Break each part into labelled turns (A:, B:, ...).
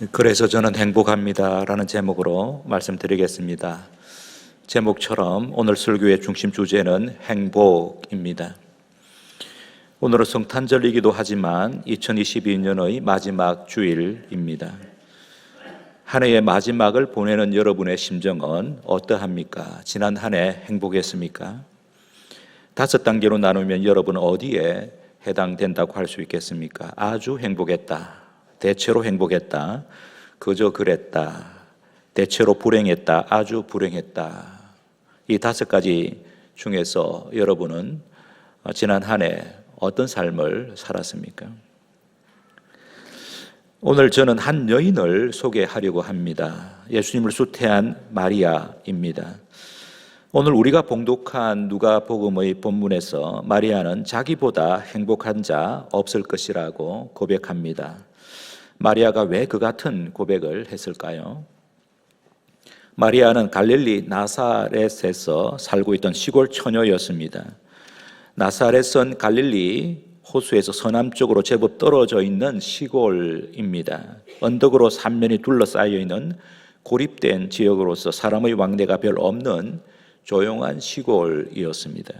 A: 그래서 저는 행복합니다라는 제목으로 말씀드리겠습니다. 제목처럼 오늘 설교의 중심 주제는 행복입니다. 오늘은 성탄절이기도 하지만 2022년의 마지막 주일입니다. 한 해의 마지막을 보내는 여러분의 심정은 어떠합니까? 지난 한 해 행복했습니까? 5단계로 나누면 여러분은 어디에 해당된다고 할 수 있겠습니까? 아주 행복했다, 대체로 행복했다, 그저 그랬다, 대체로 불행했다, 아주 불행했다. 이 5가지 중에서 여러분은 지난 한 해 어떤 삶을 살았습니까? 오늘 저는 한 여인을 소개하려고 합니다. 예수님을 수태한 마리아입니다. 오늘 우리가 봉독한 누가복음의 본문에서 마리아는 자기보다 행복한 자 없을 것이라고 고백합니다. 마리아가 왜 그 같은 고백을 했을까요? 마리아는 갈릴리 나사렛에서 살고 있던 시골 처녀였습니다. 나사렛은 갈릴리 호수에서 서남쪽으로 제법 떨어져 있는 시골입니다. 언덕으로 삼면이 둘러싸여 있는 고립된 지역으로서 사람의 왕래가 별로 없는 조용한 시골이었습니다.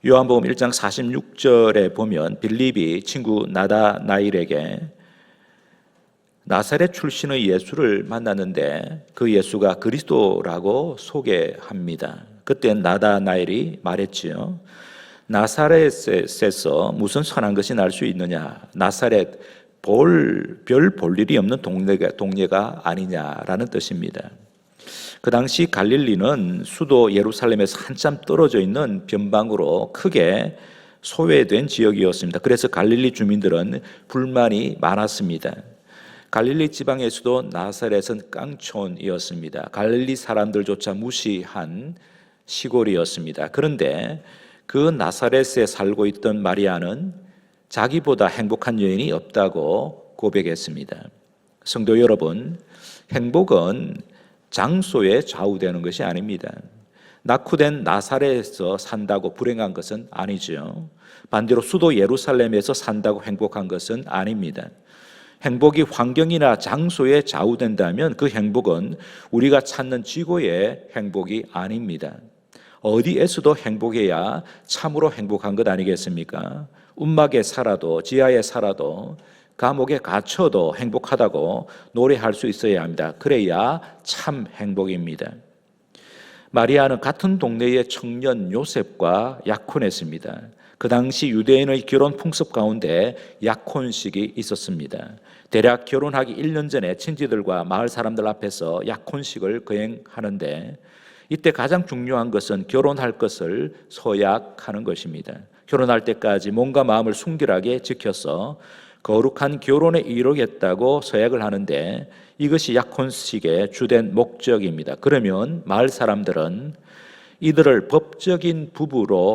A: 요한복음 1장 46절에 보면 빌립이 친구 나다나일에게 나사렛 출신의 예수를 만났는데 그 예수가 그리스도라고 소개합니다. 그때 나다나일이 말했지요. 나사렛에서 무슨 선한 것이 날 수 있느냐? 나사렛 별 볼 일이 없는 동네가 아니냐라는 뜻입니다. 그 당시 갈릴리는 수도 예루살렘에서 한참 떨어져 있는 변방으로 크게 소외된 지역이었습니다. 그래서 갈릴리 주민들은 불만이 많았습니다. 갈릴리 지방의 수도 나사렛은 깡촌이었습니다. 갈릴리 사람들조차 무시한 시골이었습니다. 그런데 그 나사렛에 살고 있던 마리아는 자기보다 행복한 여인이 없다고 고백했습니다. 성도 여러분, 행복은 장소에 좌우되는 것이 아닙니다. 낙후된 나사렛에서 산다고 불행한 것은 아니죠. 반대로 수도 예루살렘에서 산다고 행복한 것은 아닙니다. 행복이 환경이나 장소에 좌우된다면 그 행복은 우리가 찾는 지고의 행복이 아닙니다. 어디에서도 행복해야 참으로 행복한 것 아니겠습니까? 움막에 살아도 지하에 살아도 감옥에 갇혀도 행복하다고 노래할 수 있어야 합니다. 그래야 참 행복입니다. 마리아는 같은 동네의 청년 요셉과 약혼했습니다. 그 당시 유대인의 결혼 풍습 가운데 약혼식이 있었습니다. 대략 결혼하기 1년 전에 친지들과 마을 사람들 앞에서 약혼식을 거행하는데 이때 가장 중요한 것은 결혼할 것을 서약하는 것입니다. 결혼할 때까지 몸과 마음을 순결하게 지켜서 거룩한 결혼에 이르겠다고 서약을 하는데 이것이 약혼식의 주된 목적입니다. 그러면 마을 사람들은 이들을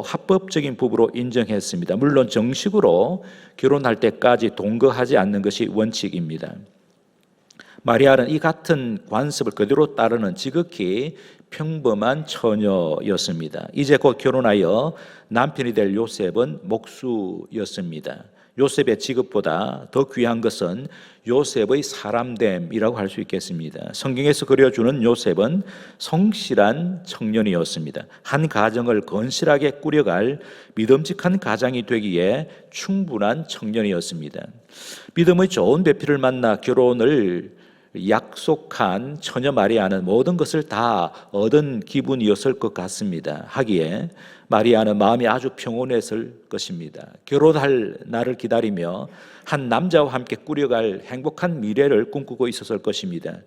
A: 합법적인 부부로 인정했습니다. 물론 정식으로 결혼할 때까지 동거하지 않는 것이 원칙입니다. 마리아는 이 같은 관습을 그대로 따르는 지극히 평범한 처녀였습니다. 이제 곧 결혼하여 남편이 될 요셉은 목수였습니다. 요셉의 직업보다 더 귀한 것은 요셉의 사람됨이라고 할 수 있겠습니다. 성경에서 그려주는 요셉은 성실한 청년이었습니다. 한 가정을 건실하게 꾸려갈 믿음직한 가장이 되기에 충분한 청년이었습니다. 믿음의 좋은 배필을 만나 결혼을 약속한 처녀 마리아는 모든 것을 다 얻은 기분이었을 것 같습니다. 하기에 마리아는 마음이 아주 평온했을 것입니다. 결혼할 날을 기다리며 한 남자와 함께 꾸려갈 행복한 미래를 꿈꾸고 있었을 것입니다.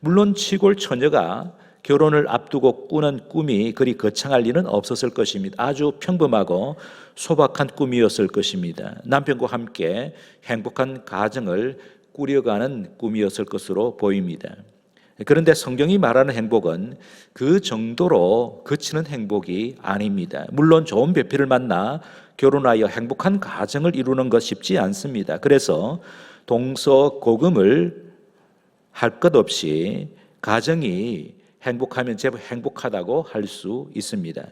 A: 물론 시골 처녀가 결혼을 앞두고 꾸는 꿈이 그리 거창할 리는 없었을 것입니다. 아주 평범하고 소박한 꿈이었을 것입니다. 남편과 함께 행복한 가정을 꾸려가는 꿈이었을 것으로 보입니다. 그런데 성경이 말하는 행복은 그 정도로 그치는 행복이 아닙니다. 물론 좋은 배필을 만나 결혼하여 행복한 가정을 이루는 것 쉽지 않습니다. 그래서 동서고금을 할 것 없이 가정이 행복하면 제법 행복하다고 할 수 있습니다.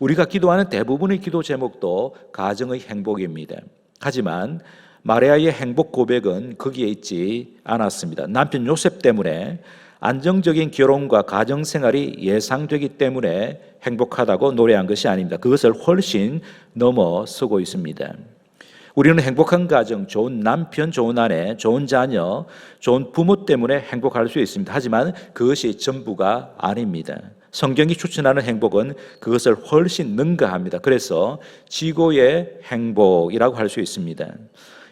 A: 우리가 기도하는 대부분의 기도 제목도 가정의 행복입니다. 하지만 마리아의 행복 고백은 거기에 있지 않았습니다. 남편 요셉 때문에 안정적인 결혼과 가정 생활이 예상되기 때문에 행복하다고 노래한 것이 아닙니다. 그것을 훨씬 넘어서고 있습니다. 우리는 행복한 가정, 좋은 남편, 좋은 아내, 좋은 자녀, 좋은 부모 때문에 행복할 수 있습니다. 하지만 그것이 전부가 아닙니다. 성경이 추천하는 행복은 그것을 훨씬 능가합니다. 그래서 지고의 행복이라고 할 수 있습니다.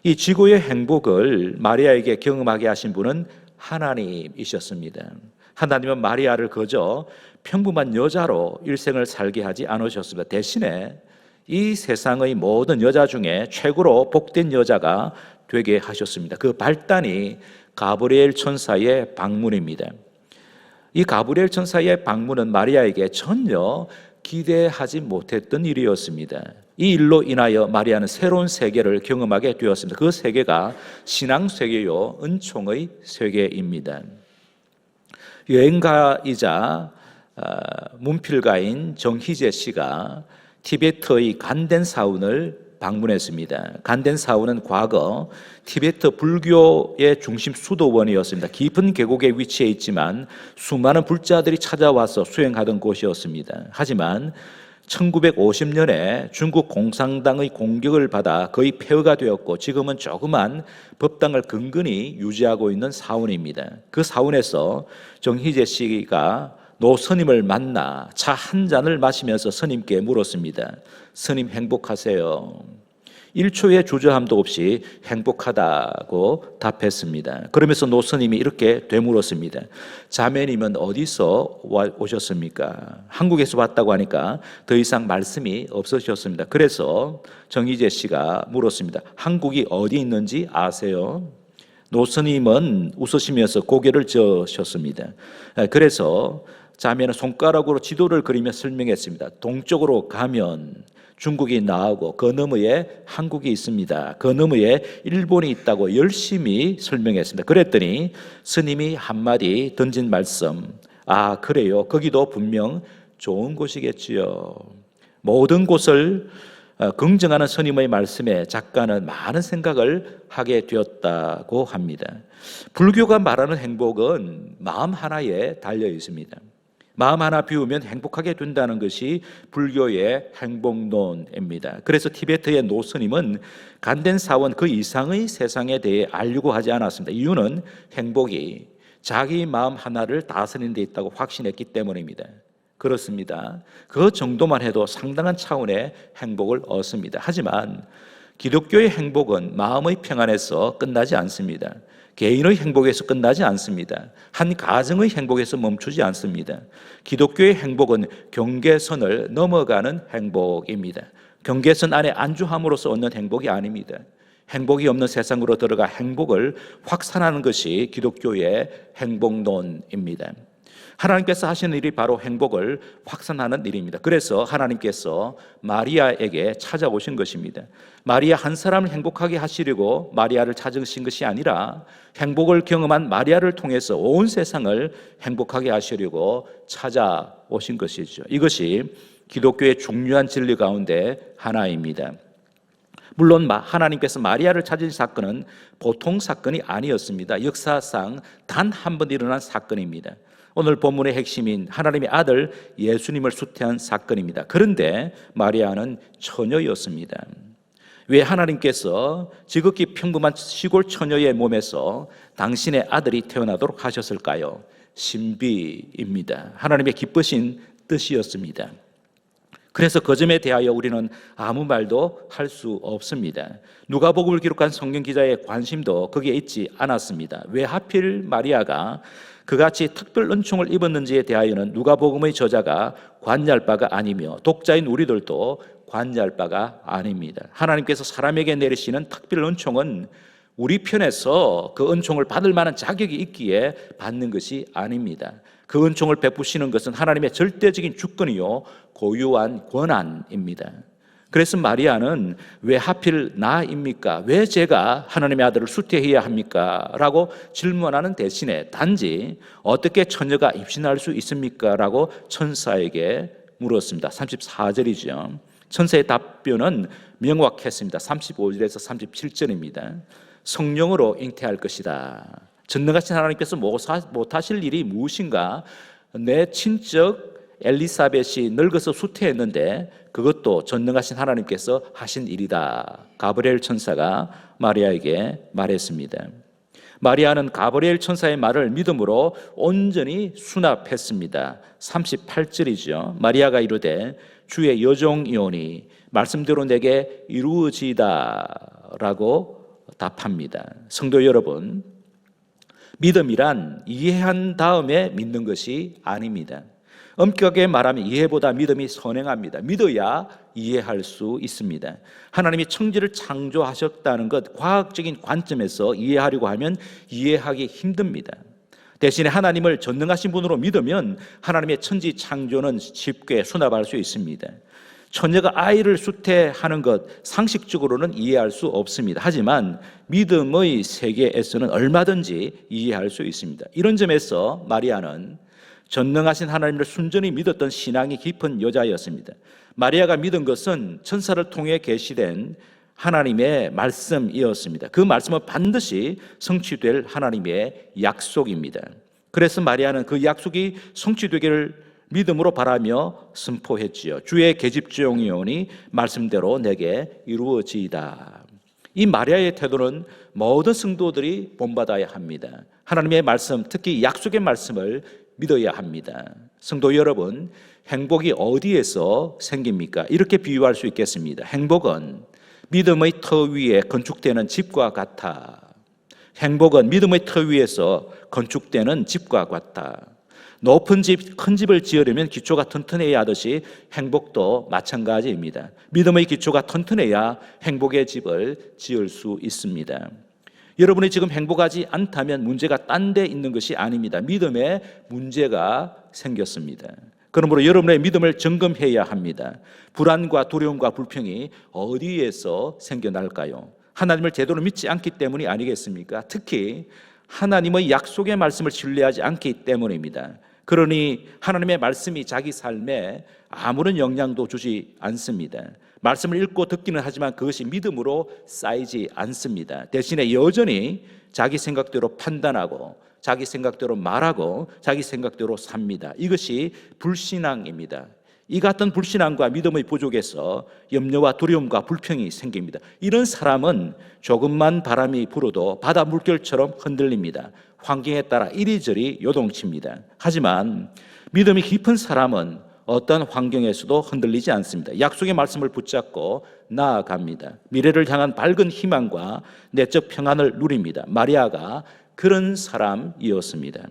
A: 이 지고의 행복을 마리아에게 경험하게 하신 분은 하나님이셨습니다. 하나님은 마리아를 그저 평범한 여자로 일생을 살게 하지 않으셨습니다. 대신에 이 세상의 모든 여자 중에 최고로 복된 여자가 되게 하셨습니다. 그 발단이 가브리엘 천사의 방문입니다. 이 가브리엘 천사의 방문은 마리아에게 전혀 기대하지 못했던 일이었습니다. 이 일로 인하여 마리아는 새로운 세계를 경험하게 되었습니다. 그 세계가 신앙 세계요, 은총의 세계입니다. 여행가이자 문필가인 정희재 씨가 티베트의 간덴사운을 방문했습니다. 간덴사운은 과거 티베트 불교의 중심 수도원이었습니다. 깊은 계곡에 위치해 있지만 수많은 불자들이 찾아와서 수행하던 곳이었습니다. 하지만 1950년에 중국 공산당의 공격을 받아 거의 폐허가 되었고 지금은 조그만 법당을 근근히 유지하고 있는 사원입니다. 그 사원에서 정희재 씨가 노 스님을 만나 차 한 잔을 마시면서 스님께 물었습니다. 스님 행복하세요? 1초의 주저함도 없이 행복하다고 답했습니다. 그러면서 노 스님이 이렇게 되물었습니다. 자매님은 어디서 오셨습니까? 한국에서 왔다고 하니까 더 이상 말씀이 없으셨습니다. 그래서 정희재 씨가 물었습니다. 한국이 어디 있는지 아세요? 노 스님은 웃으시면서 고개를 저으셨습니다. 그래서 자매는 손가락으로 지도를 그리며 설명했습니다. 동쪽으로 가면 중국이 나오고 그 너머에 한국이 있습니다. 그 너머에 일본이 있다고 열심히 설명했습니다. 그랬더니 스님이 한마디 던진 말씀, 아 그래요? 거기도 분명 좋은 곳이겠지요. 모든 곳을 긍정하는 스님의 말씀에 작가는 많은 생각을 하게 되었다고 합니다. 불교가 말하는 행복은 마음 하나에 달려 있습니다. 마음 하나 비우면 행복하게 된다는 것이 불교의 행복론입니다. 그래서 티베트의 노 스님은 간덴사원 그 이상의 세상에 대해 알려고 하지 않았습니다. 이유는 행복이 자기 마음 하나를 다스리는 데 있다고 확신했기 때문입니다. 그렇습니다. 그 정도만 해도 상당한 차원의 행복을 얻습니다. 하지만 기독교의 행복은 마음의 평안에서 끝나지 않습니다. 개인의 행복에서 끝나지 않습니다. 한 가정의 행복에서 멈추지 않습니다. 기독교의 행복은 경계선을 넘어가는 행복입니다. 경계선 안에 안주함으로써 얻는 행복이 아닙니다. 행복이 없는 세상으로 들어가 행복을 확산하는 것이 기독교의 행복론입니다. 하나님께서 하시는 일이 바로 행복을 확산하는 일입니다. 그래서 하나님께서 마리아에게 찾아오신 것입니다. 마리아 한 사람을 행복하게 하시려고 마리아를 찾으신 것이 아니라 행복을 경험한 마리아를 통해서 온 세상을 행복하게 하시려고 찾아오신 것이죠. 이것이 기독교의 중요한 진리 가운데 하나입니다. 물론 하나님께서 마리아를 찾으신 사건은 보통 사건이 아니었습니다. 역사상 단 한 번 일어난 사건입니다. 오늘 본문의 핵심인 하나님의 아들 예수님을 수태한 사건입니다. 그런데 마리아는 처녀였습니다. 왜 하나님께서 지극히 평범한 시골 처녀의 몸에서 당신의 아들이 태어나도록 하셨을까요? 신비입니다. 하나님의 기쁘신 뜻이었습니다. 그래서 그 점에 대하여 우리는 아무 말도 할 수 없습니다. 누가복음을 기록한 성경 기자의 관심도 거기에 있지 않았습니다. 왜 하필 마리아가 그같이 특별 은총을 입었는지에 대하여는 누가복음의 저자가 관여할 바가 아니며 독자인 우리들도 관여할 바가 아닙니다. 하나님께서 사람에게 내리시는 특별 은총은 우리 편에서 그 은총을 받을 만한 자격이 있기에 받는 것이 아닙니다. 그 은총을 베푸시는 것은 하나님의 절대적인 주권이요 고유한 권한입니다. 그래서 마리아는 왜 하필 나입니까? 왜 제가 하나님의 아들을 수태해야 합니까? 라고 질문하는 대신에 단지 어떻게 처녀가 임신할 수 있습니까? 라고 천사에게 물었습니다. 34절이죠. 천사의 답변은 명확했습니다. 35절에서 37절입니다. 성령으로 잉태할 것이다. 전능하신 하나님께서 못하실 일이 무엇인가? 내 친척 엘리사벳이 늙어서 수태했는데 그것도 전능하신 하나님께서 하신 일이다. 가브리엘 천사가 마리아에게 말했습니다. 마리아는 가브리엘 천사의 말을 믿음으로 온전히 수납했습니다. 38절이죠. 마리아가 이르되 주의 여종이오니 말씀대로 내게 이루어지이다 라고 답합니다. 성도 여러분, 믿음이란 이해한 다음에 믿는 것이 아닙니다. 엄격하게 말하면 이해보다 믿음이 선행합니다. 믿어야 이해할 수 있습니다. 하나님이 천지를 창조하셨다는 것 과학적인 관점에서 이해하려고 하면 이해하기 힘듭니다. 대신에 하나님을 전능하신 분으로 믿으면 하나님의 천지 창조는 쉽게 수납할 수 있습니다. 처녀가 아이를 수태하는 것 상식적으로는 이해할 수 없습니다. 하지만 믿음의 세계에서는 얼마든지 이해할 수 있습니다. 이런 점에서 마리아는 전능하신 하나님을 순전히 믿었던 신앙이 깊은 여자였습니다. 마리아가 믿은 것은 천사를 통해 계시된 하나님의 말씀이었습니다. 그 말씀은 반드시 성취될 하나님의 약속입니다. 그래서 마리아는 그 약속이 성취되기를 믿음으로 바라며 선포했지요. 주의 계집종이오니 말씀대로 내게 이루어지이다. 이 마리아의 태도는 모든 성도들이 본받아야 합니다. 하나님의 말씀, 특히 약속의 말씀을 믿어야 합니다. 성도 여러분, 행복이 어디에서 생깁니까? 이렇게 비유할 수 있겠습니다. 행복은 믿음의 터 위에 건축되는 집과 같아. 행복은 믿음의 터 위에서 건축되는 집과 같다. 높은 집, 큰 집을 지으려면 기초가 튼튼해야 하듯이 행복도 마찬가지입니다. 믿음의 기초가 튼튼해야 행복의 집을 지을 수 있습니다. 여러분이 지금 행복하지 않다면 문제가 딴 데 있는 것이 아닙니다. 믿음에 문제가 생겼습니다. 그러므로 여러분의 믿음을 점검해야 합니다. 불안과 두려움과 불평이 어디에서 생겨날까요? 하나님을 제대로 믿지 않기 때문이 아니겠습니까? 특히 하나님의 약속의 말씀을 신뢰하지 않기 때문입니다. 그러니 하나님의 말씀이 자기 삶에 아무런 영향도 주지 않습니다. 말씀을 읽고 듣기는 하지만 그것이 믿음으로 쌓이지 않습니다. 대신에 여전히 자기 생각대로 판단하고 자기 생각대로 말하고 자기 생각대로 삽니다. 이것이 불신앙입니다. 이 같은 불신앙과 믿음의 부족에서 염려와 두려움과 불평이 생깁니다. 이런 사람은 조금만 바람이 불어도 바다 물결처럼 흔들립니다. 환경에 따라 이리저리 요동칩니다. 하지만 믿음이 깊은 사람은 어떤 환경에서도 흔들리지 않습니다. 약속의 말씀을 붙잡고 나아갑니다. 미래를 향한 밝은 희망과 내적 평안을 누립니다. 마리아가 그런 사람이었습니다.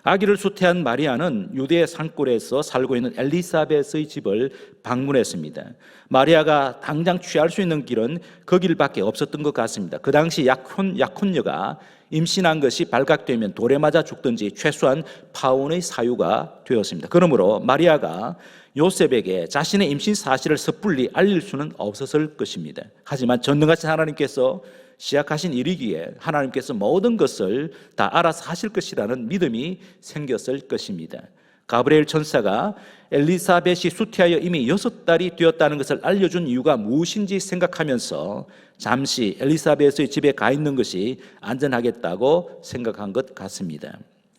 A: 아기를 수태한 마리아는 유대의 산골에서 살고 있는 엘리사벳의 집을 방문했습니다. 마리아가 당장 취할 수 있는 길은 그 길밖에 없었던 것 같습니다. 그 당시 약혼녀가 임신한 것이 발각되면 돌에 맞아 죽든지 최소한 파혼의 사유가 되었습니다. 그러므로 마리아가 요셉에게 자신의 임신 사실을 섣불리 알릴 수는 없었을 것입니다. 하지만 전능하신 하나님께서 시작하신 일이기에 하나님께서 모든 것을 다 알아서 하실 것이라는 믿음이 생겼을 것입니다. 가브리엘 천사가 엘리사벳이 수태하여 이미 6달이 되었다는 것을 알려준 이유가 무엇인지 생각하면서 잠시 엘리사벳의 집에 가 있는 것이 안전하겠다고 생각한 것 같습니다.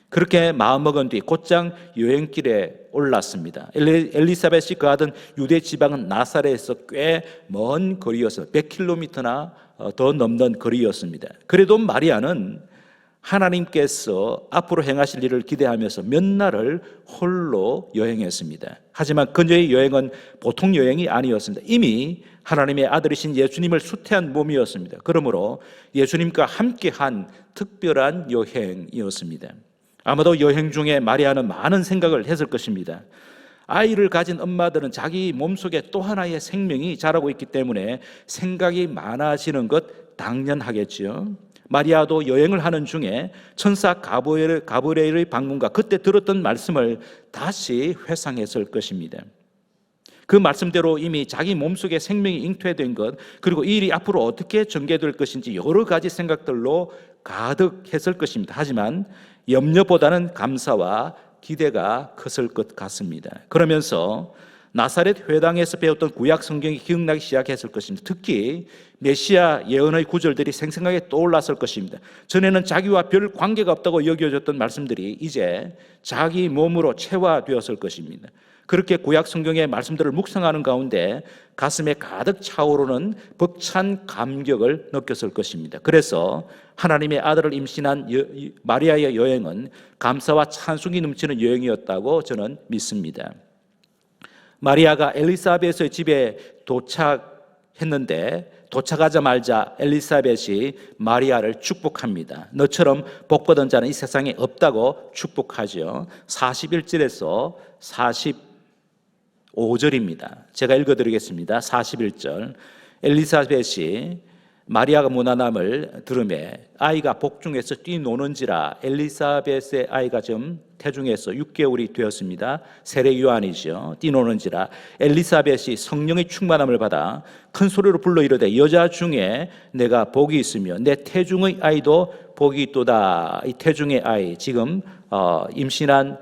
A: 그렇게 마음먹은 뒤 곧장 여행길에 올랐습니다. 엘리사벳이 거하던 유대 지방은 나사렛에서 꽤 먼 거리였어요. 100km나 더 넘는 거리였습니다. 그래도 마리아는 하나님께서 앞으로 행하실 일을 기대하면서 몇 날을 홀로 여행했습니다. 하지만 그녀의 여행은 보통 여행이 아니었습니다. 이미 하나님의 아들이신 예수님을 수태한 몸이었습니다. 그러므로 예수님과 함께한 특별한 여행이었습니다. 아마도 여행 중에 마리아는 많은 생각을 했을 것입니다. 아이를 가진 엄마들은 자기 몸속에 또 하나의 생명이 자라고 있기 때문에 생각이 많아지는 것 당연하겠지요. 마리아도 여행을 하는 중에 천사 가브리엘의 방문과 그때 들었던 말씀을 다시 회상했을 것입니다. 그 말씀대로 이미 자기 몸속에 생명이 잉태된 것, 그리고 이 일이 앞으로 어떻게 전개될 것인지 여러 가지 생각들로 가득했을 것입니다. 하지만 염려보다는 감사와 기대가 컸을 것 같습니다. 그러면서 나사렛 회당에서 배웠던 구약 성경이 기억나기 시작했을 것입니다. 특히 메시아 예언의 구절들이 생생하게 떠올랐을 것입니다. 전에는 자기와 별 관계가 없다고 여겨졌던 말씀들이 이제 자기 몸으로 체화되었을 것입니다. 그렇게 구약 성경의 말씀들을 묵상하는 가운데 가슴에 가득 차오르는 벅찬 감격을 느꼈을 것입니다. 그래서 하나님의 아들을 임신한 마리아의 여행은 감사와 찬송이 넘치는 여행이었다고 저는 믿습니다. 마리아가 엘리사벳의 집에 도착했는데 도착하자마자 엘리사벳이 마리아를 축복합니다. 너처럼 복받은 자는 이 세상에 없다고 축복하죠. 41절에서 45절입니다. 제가 읽어드리겠습니다. 41절. 엘리사벳이 마리아가 무난함을 들으매 아이가 복중에서 뛰노는지라. 엘리사벳의 아이가 지금 태중에서 6개월이 되었습니다. 세례 요한이죠. 뛰노는지라. 엘리사벳이 성령의 충만함을 받아 큰 소리로 불러 이르되 여자 중에 내가 복이 있으며 내 태중의 아이도 복이 있도다. 이 태중의 아이 지금 임신한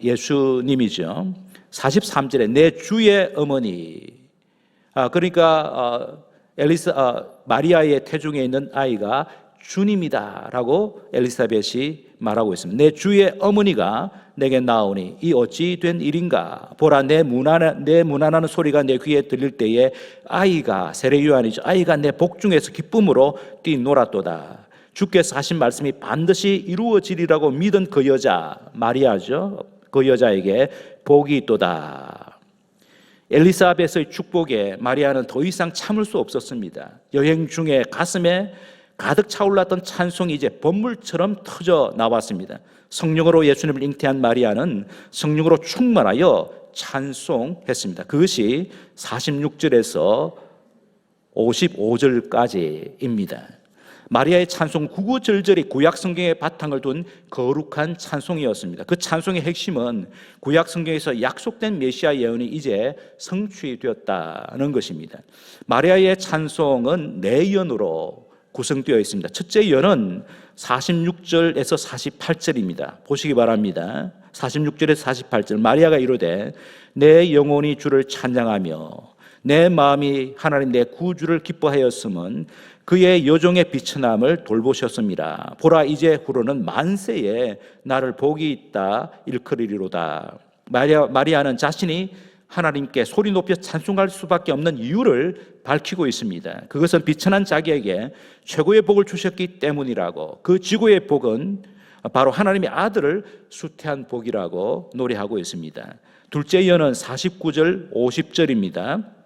A: 예수님이죠. 43절에 내 주의 어머니. 그러니까 마리아의 태중에 있는 아이가 주님이다라고 엘리사벳이 말하고 있습니다. 내 주의 어머니가 내게 나오니 이 어찌 된 일인가? 보라, 내 문안하는 소리가 내 귀에 들릴 때에 아이가, 세례 요한이죠, 아이가 내 복중에서 기쁨으로 뛰놀았도다. 주께서 하신 말씀이 반드시 이루어지리라고 믿은 그 여자, 마리아죠, 그 여자에게 복이 있도다. 엘리사벳의 축복에 마리아는 더 이상 참을 수 없었습니다. 여행 중에 가슴에 가득 차올랐던 찬송이 이제 번물처럼 터져 나왔습니다. 성령으로 예수님을 잉태한 마리아는 성령으로 충만하여 찬송했습니다. 그것이 46절에서 55절까지입니다. 마리아의 찬송 구구절절이 구약 성경의 바탕을 둔 거룩한 찬송이었습니다. 그 찬송의 핵심은 구약 성경에서 약속된 메시아 예언이 이제 성취되었다는 것입니다. 마리아의 찬송은 네 연으로 구성되어 있습니다. 첫째 연은 46절에서 48절입니다. 보시기 바랍니다. 46절에서 48절. 마리아가 이르되 내 영혼이 주를 찬양하며 내 마음이 하나님 내 구주를 기뻐하였음은 그의 여종의 비천함을 돌보셨습니다. 보라, 이제 후로는 만세에 나를 복이 있다 일컬으리로다. 마리아는 자신이 하나님께 소리 높여 찬송할 수밖에 없는 이유를 밝히고 있습니다. 그것은 비천한 자기에게 최고의 복을 주셨기 때문이라고. 그 지구의 복은 바로 하나님의 아들을 수태한 복이라고 노래하고 있습니다. 둘째 연은 49절 50절입니다.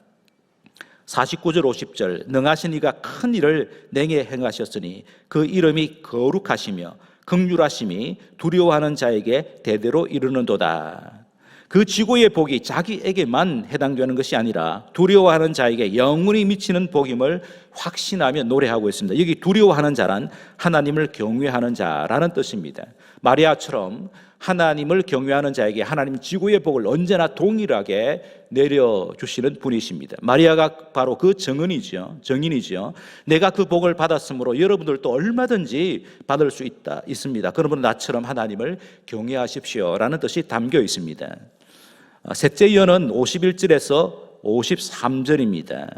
A: 49절 50절. 능하신 이가 큰 일을 내게 행하셨으니 그 이름이 거룩하시며 긍휼하심이 두려워하는 자에게 대대로 이르는도다. 그 지고의 복이 자기에게만 해당되는 것이 아니라 두려워하는 자에게 영원히 미치는 복임을 확신하며 노래하고 있습니다. 여기 두려워하는 자란 하나님을 경외하는 자라는 뜻입니다. 마리아처럼 하나님을 경외하는 자에게 하나님 지고의 복을 언제나 동일하게 내려주시는 분이십니다. 마리아가 바로 그 정인이죠. 내가 그 복을 받았으므로 여러분들도 얼마든지 받을 수 있습니다. 그러므로 나처럼 하나님을 경외하십시오라는 뜻이 담겨 있습니다. 셋째 연은 51절에서 53절입니다.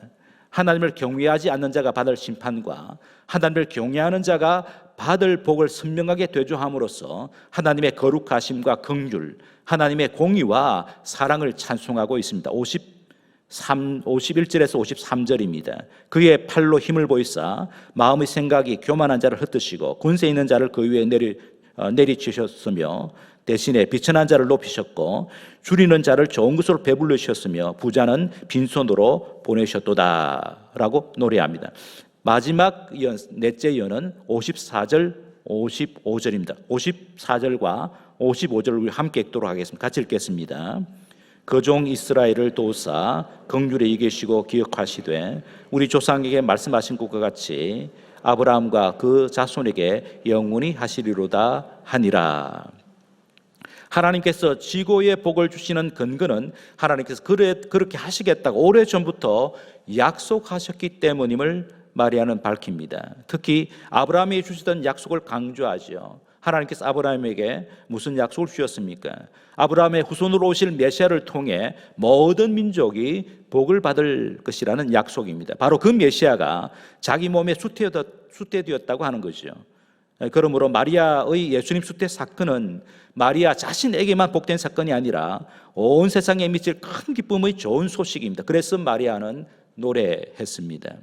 A: 하나님을 경외하지 않는 자가 받을 심판과 하나님을 경외하는 자가 받을 복을 선명하게 되조함으로써 하나님의 거룩하심과 긍휼, 하나님의 공의와 사랑을 찬송하고 있습니다. 51절에서 53절입니다. 그의 팔로 힘을 보이사 마음의 생각이 교만한 자를 흩으시고 권세 있는 자를 그 위에 내리치셨으며 대신에 비천한 자를 높이셨고 줄이는 자를 좋은 것으로 배불리셨으며 부자는 빈손으로 보내셨도다 라고 노래합니다. 마지막 연, 넷째 연은 54절 55절입니다. 54절과 55절을 우리 함께 읽도록 하겠습니다. 같이 읽겠습니다. 그 종 이스라엘을 도우사 긍휼에 이기시고 기억하시되 우리 조상에게 말씀하신 것과 같이 아브라함과 그 자손에게 영원히 하시리로다 하니라. 하나님께서 지고의 복을 주시는 근거는 하나님께서 그렇게 하시겠다고 오래전부터 약속하셨기 때문임을 마리아는 밝힙니다. 특히 아브라함이 주시던 약속을 강조하죠. 하나님께서 아브라함에게 무슨 약속을 주셨습니까? 아브라함의 후손으로 오실 메시아를 통해 모든 민족이 복을 받을 것이라는 약속입니다. 바로 그 메시아가 자기 몸에 수태되었다고 하는 거죠. 그러므로 마리아의 예수님 수태 사건은 마리아 자신에게만 복된 사건이 아니라 온 세상에 미칠 큰 기쁨의 좋은 소식입니다. 그래서 마리아는 노래했습니다.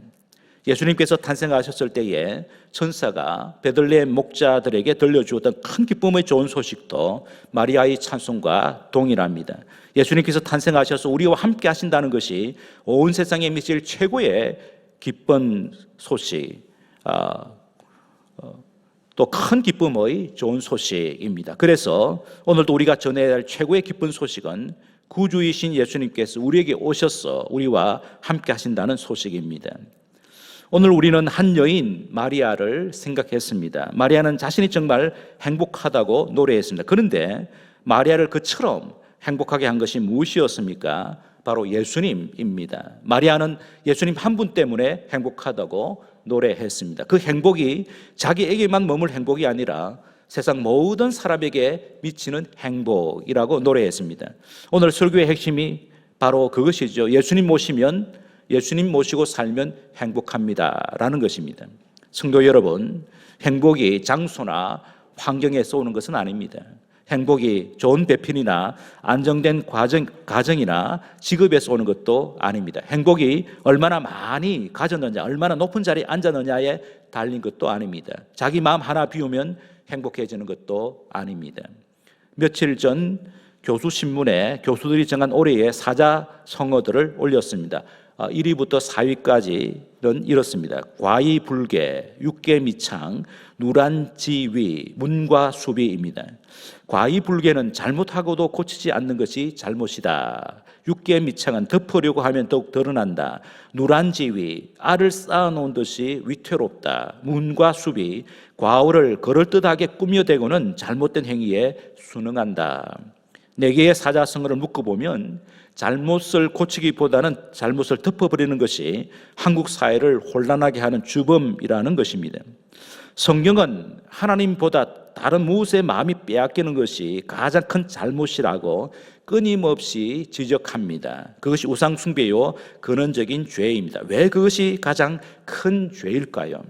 A: 예수님께서 탄생하셨을 때에 천사가 베들레헴 목자들에게 들려주었던 큰 기쁨의 좋은 소식도 마리아의 찬송과 동일합니다. 예수님께서 탄생하셔서 우리와 함께 하신다는 것이 온 세상에 미칠 최고의 기쁜 소식, 또 큰 기쁨의 좋은 소식입니다. 그래서 오늘도 우리가 전해야 할 최고의 기쁜 소식은 구주이신 예수님께서 우리에게 오셔서 우리와 함께 하신다는 소식입니다. 오늘 우리는 한 여인 마리아를 생각했습니다. 마리아는 자신이 정말 행복하다고 노래했습니다. 그런데 마리아를 그처럼 행복하게 한 것이 무엇이었습니까? 바로 예수님입니다. 마리아는 예수님 한 분 때문에 행복하다고 노래했습니다. 그 행복이 자기에게만 머물 행복이 아니라 세상 모든 사람에게 미치는 행복이라고 노래했습니다. 오늘 설교의 핵심이 바로 그것이죠. 예수님 모시고 살면 행복합니다라는 것입니다. 성도 여러분, 행복이 장소나 환경에서 오는 것은 아닙니다. 행복이 좋은 배필이나 안정된 가정이나 직업에서 오는 것도 아닙니다. 행복이 얼마나 많이 가졌느냐, 얼마나 높은 자리에 앉았느냐에 달린 것도 아닙니다. 자기 마음 하나 비우면 행복해지는 것도 아닙니다. 며칠 전 교수신문에 교수들이 정한 올해의 사자성어들을 올렸습니다. 1위부터 4위까지는 이렇습니다. 과이불개, 육개미창, 누란지위, 문과수비입니다. 과이불개는 잘못하고도 고치지 않는 것이 잘못이다. 육개미창은 덮으려고 하면 더욱 드러난다. 누란지위, 알을 쌓아놓은 듯이 위태롭다. 문과수비, 과오를 그럴듯하게 꾸며대고는 잘못된 행위에 순응한다. 4개의 사자성어를 묶어보면 잘못을 고치기보다는 잘못을 덮어버리는 것이 한국 사회를 혼란하게 하는 주범이라는 것입니다. 성경은 하나님보다 다른 무엇에 마음이 빼앗기는 것이 가장 큰 잘못이라고 끊임없이 지적합니다. 그것이 우상숭배요 근원적인 죄입니다. 왜 그것이 가장 큰 죄일까요?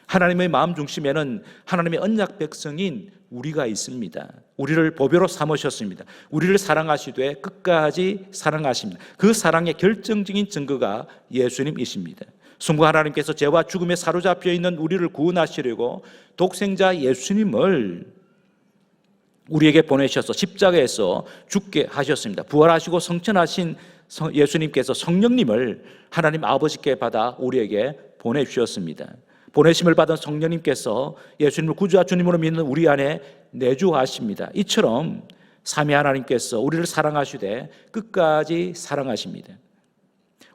A: 하나님의 마음 중심에는 하나님의 언약 백성인 우리가 있습니다. 우리를 보배로 삼으셨습니다. 우리를 사랑하시되 끝까지 사랑하십니다. 그 사랑의 결정적인 증거가 예수님이십니다. 성부 하나님께서 죄와 죽음에 사로잡혀 있는 우리를 구원하시려고 독생자 예수님을 우리에게 보내셔서 십자가에서 죽게 하셨습니다. 부활하시고 성천하신 예수님께서 성령님을 하나님 아버지께 받아 우리에게 보내주셨습니다. 보내심을 받은 성령님께서 예수님을 구주와 주님으로 믿는 우리 안에 내주하십니다. 이처럼 삼위 하나님께서 우리를 사랑하시되 끝까지 사랑하십니다.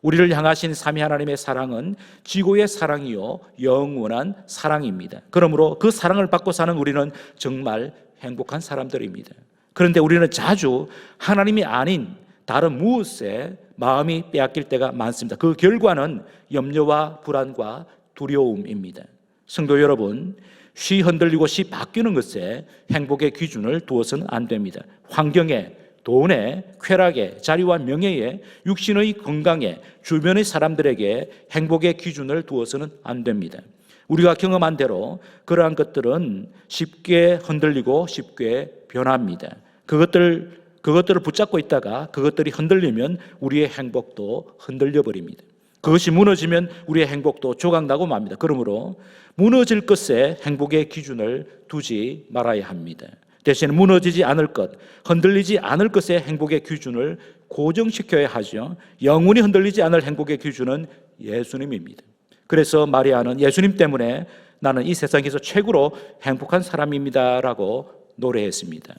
A: 우리를 향하신 삼위 하나님의 사랑은 지고의 사랑이요 영원한 사랑입니다. 그러므로 그 사랑을 받고 사는 우리는 정말 행복한 사람들입니다. 그런데 우리는 자주 하나님이 아닌 다른 무엇에 마음이 빼앗길 때가 많습니다. 그 결과는 염려와 불안과 두려움입니다. 성도 여러분, 쉬 흔들리고 쉬 바뀌는 것에 행복의 기준을 두어서는 안 됩니다. 환경에, 돈에, 쾌락에, 자리와 명예에, 육신의 건강에, 주변의 사람들에게 행복의 기준을 두어서는 안 됩니다. 우리가 경험한 대로 그러한 것들은 쉽게 흔들리고 쉽게 변합니다. 그것들을 붙잡고 있다가 그것들이 흔들리면 우리의 행복도 흔들려 버립니다. 그것이 무너지면 우리의 행복도 조각나고 맙니다. 그러므로 무너질 것에 행복의 기준을 두지 말아야 합니다. 대신 무너지지 않을 것, 흔들리지 않을 것의 행복의 기준을 고정시켜야 하죠. 영원히 흔들리지 않을 행복의 기준은 예수님입니다. 그래서 마리아는 예수님 때문에 나는 이 세상에서 최고로 행복한 사람입니다라고 노래했습니다.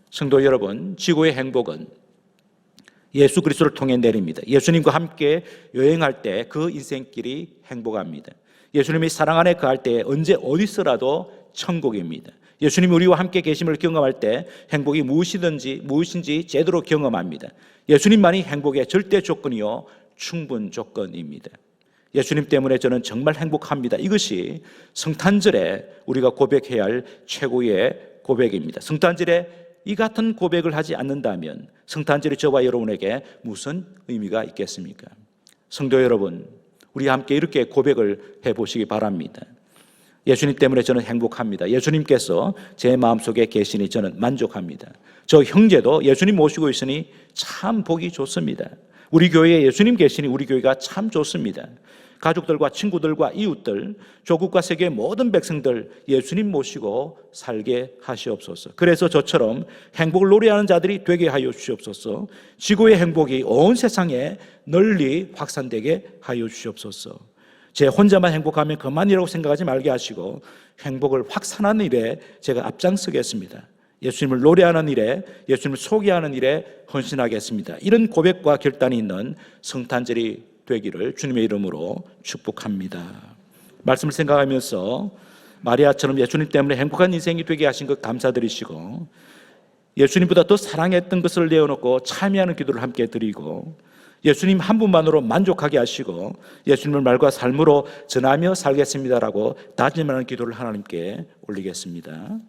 A: 성도 여러분, 지구의 행복은 예수 그리스도를 통해 내립니다. 예수님과 함께 여행할 때 그 인생길이 행복합니다. 예수님이 사랑 안에 거할 때 언제 어디서라도 천국입니다. 예수님이 우리와 함께 계심을 경험할 때 행복이 무엇인지 제대로 경험합니다. 예수님만이 행복의 절대 조건이요 충분 조건입니다. 예수님 때문에 저는 정말 행복합니다. 이것이 성탄절에 우리가 고백해야 할 최고의 고백입니다. 성탄절에 이 같은 고백을 하지 않는다면 성탄절이 저와 여러분에게 무슨 의미가 있겠습니까? 성도 여러분, 우리 함께 이렇게 고백을 해보시기 바랍니다. 예수님 때문에 저는 행복합니다. 예수님께서 제 마음속에 계시니 저는 만족합니다. 저 형제도 예수님 모시고 있으니 참 보기 좋습니다. 우리 교회에 예수님 계시니 우리 교회가 참 좋습니다. 가족들과 친구들과 이웃들, 조국과 세계의 모든 백성들 예수님 모시고 살게 하시옵소서. 그래서 저처럼 행복을 노래하는 자들이 되게 하여 주시옵소서. 지구의 행복이 온 세상에 널리 확산되게 하여 주시옵소서. 제 혼자만 행복하면 그만이라고 생각하지 말게 하시고 행복을 확산하는 일에 제가 앞장서겠습니다. 예수님을 노래하는 일에, 예수님을 소개하는 일에 헌신하겠습니다. 이런 고백과 결단이 있는 성탄절이 되기를 주님의 이름으로 축복합니다. 말씀을 생각하면서 마리아처럼 예수님 때문에 행복한 인생이 되게 하신 것 감사드리시고, 예수님보다 더 사랑했던 것을 내어놓고 참여하는 기도를 함께 드리고, 예수님 한 분만으로 만족하게 하시고 예수님을 말과 삶으로 전하며 살겠습니다라고 다짐하는 기도를 하나님께 올리겠습니다.